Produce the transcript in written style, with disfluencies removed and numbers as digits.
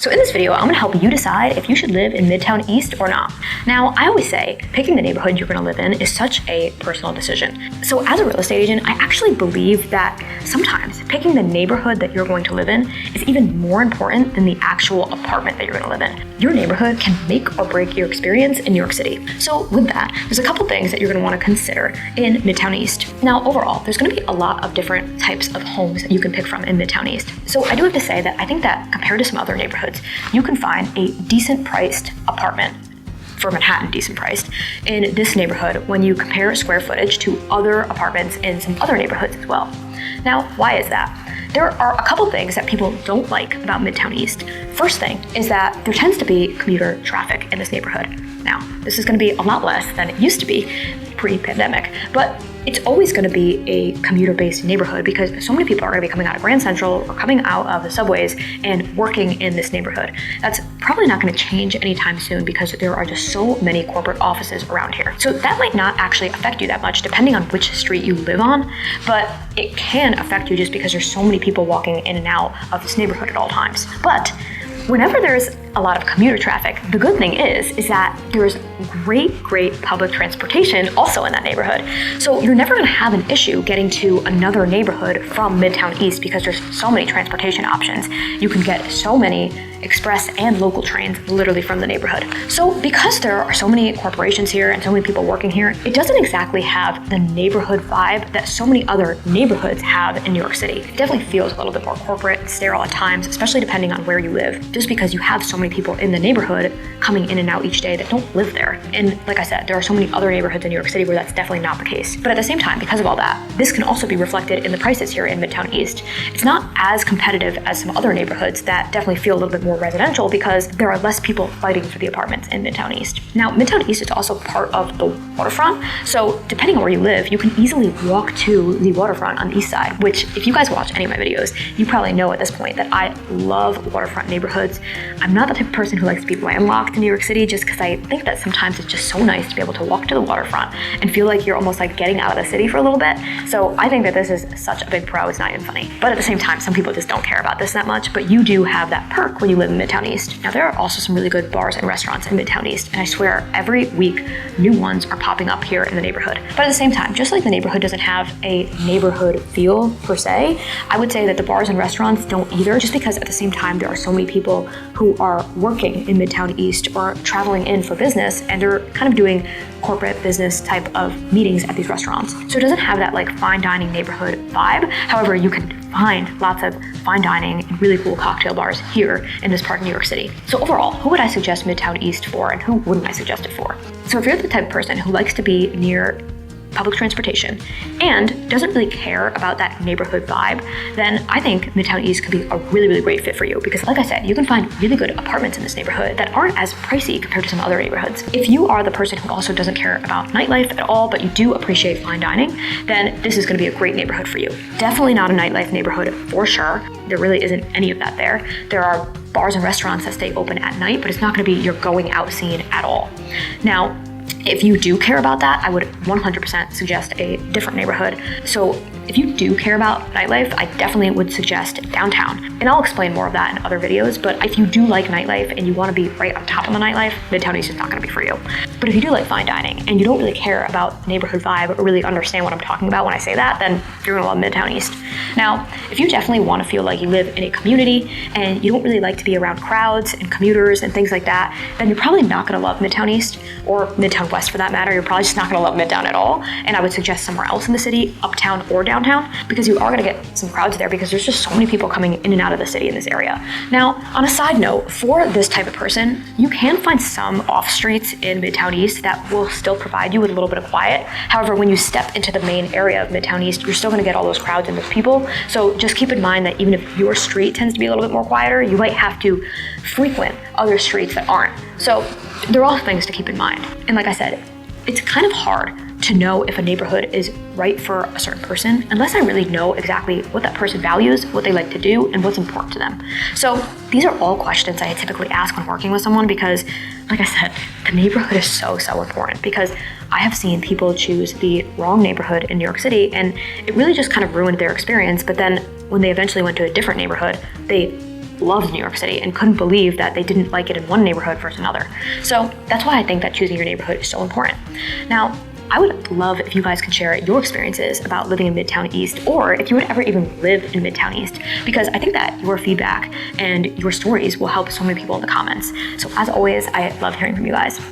So in this video, I'm gonna help you decide if you should live in Midtown East or not. Now, I always say picking the neighborhood you're gonna live in is such a personal decision. So as a real estate agent, I actually believe that sometimes picking the neighborhood that you're going to live in is even more important than the actual apartment that you're gonna live in. Your neighborhood can make or break your experience in New York City. So with that, there's a couple things that you're gonna wanna consider in Midtown East. Now, overall, there's gonna be a lot of different types of homes that you can pick from in Midtown East. So I do have to say that I think that compared to some other neighborhoods, you can find a decent priced apartment for Manhattan, decent priced, in this neighborhood when you compare square footage to other apartments in some other neighborhoods as well. Now, why is that? There are a couple things that people don't like about Midtown East. First thing is that there tends to be commuter traffic in this neighborhood. Now, this is gonna be a lot less than it used to be pre-pandemic, but it's always going to be a commuter-based neighborhood because so many people are going to be coming out of Grand Central or coming out of the subways and working in this neighborhood. That's probably not going to change anytime soon because there are just so many corporate offices around here. So that might not actually affect you that much depending on which street you live on, but it can affect you just because there's so many people walking in and out of this neighborhood at all times. But whenever there's a lot of commuter traffic, the good thing is that there's great public transportation also in that neighborhood. So you're never gonna have an issue getting to another neighborhood from Midtown East because there's so many transportation options. You can get so many express and local trains literally from the neighborhood. So because there are so many corporations here and so many people working here, it doesn't exactly have the neighborhood vibe that so many other neighborhoods have in New York City. It definitely feels a little bit more corporate, sterile at times, especially depending on where you live, just because you have so many people in the neighborhood coming in and out each day that don't live there. And like I said, there are so many other neighborhoods in New York City where that's definitely not the case. But at the same time, because of all that, this can also be reflected in the prices here in Midtown East. It's not as competitive as some other neighborhoods that definitely feel a little bit more residential because there are less people fighting for the apartments in Midtown East. Now, Midtown East is also part of the waterfront. So depending on where you live, you can easily walk to the waterfront on the east side, which if you guys watch any of my videos, you probably know at this point that I love waterfront neighborhoods. I'm not the type of person who likes to be landlocked in New York City just because I think that sometimes it's just so nice to be able to walk to the waterfront and feel like you're almost like getting out of the city for a little bit. So I think that this is such a big pro, it's not even funny. But at the same time, some people just don't care about this that much, but you do have that perk when you live in Midtown East. Now, there are also some really good bars and restaurants in Midtown East, and I swear every week new ones are popping up here in the neighborhood. But at the same time, just like the neighborhood doesn't have a neighborhood feel per se, I would say that the bars and restaurants don't either, just because at the same time there are so many people who are working in Midtown East or traveling in for business, and they're kind of doing corporate business type of meetings at these restaurants. So it doesn't have that like fine dining neighborhood vibe. However, you can find lots of fine dining and really cool cocktail bars here in this part of New York City. So overall, who would I suggest Midtown East for and who wouldn't I suggest it for? So if you're the type of person who likes to be near public transportation and doesn't really care about that neighborhood vibe, then I think Midtown East could be a really great fit for you because like I said, you can find really good apartments in this neighborhood that aren't as pricey compared to some other neighborhoods. If you are the person who also doesn't care about nightlife at all, but you do appreciate fine dining, then this is gonna be a great neighborhood for you. Definitely not a nightlife neighborhood for sure. There really isn't any of that there. There are bars and restaurants that stay open at night, but it's not gonna be your going out scene at all. Now, if you do care about that, I would 100% suggest a different neighborhood. So if you do care about nightlife, I definitely would suggest downtown. And I'll explain more of that in other videos, but if you do like nightlife and you wanna be right on top of the nightlife, Midtown East is not gonna be for you. But if you do like fine dining and you don't really care about neighborhood vibe or really understand what I'm talking about when I say that, then you're gonna love Midtown East. Now, if you definitely wanna feel like you live in a community and you don't really like to be around crowds and commuters and things like that, then you're probably not gonna love Midtown East or Midtown West for that matter. You're probably just not gonna love Midtown at all. And I would suggest somewhere else in the city, uptown or downtown, because you are gonna get some crowds there because there's just so many people coming in and out of the city in this area. Now, on a side note, for this type of person, you can find some off streets in Midtown East that will still provide you with a little bit of quiet. However, when you step into the main area of Midtown East, you're still gonna get all those crowds and those people. So just keep in mind that even if your street tends to be a little bit more quieter, you might have to frequent other streets that aren't. So they're all things to keep in mind. And like I said, it's kind of hard to know if a neighborhood is right for a certain person unless I really know exactly what that person values, what they like to do, and what's important to them. So these are all questions I typically ask when working with someone because, like I said, the neighborhood is so important because I have seen people choose the wrong neighborhood in New York City and it really just kind of ruined their experience. But then when they eventually went to a different neighborhood, they loves New York City and couldn't believe that they didn't like it in one neighborhood versus another. So that's why I think that choosing your neighborhood is so important. Now, I would love if you guys could share your experiences about living in Midtown East, or if you would ever even live in Midtown East, because I think that your feedback and your stories will help so many people in the comments. So as always, I love hearing from you guys.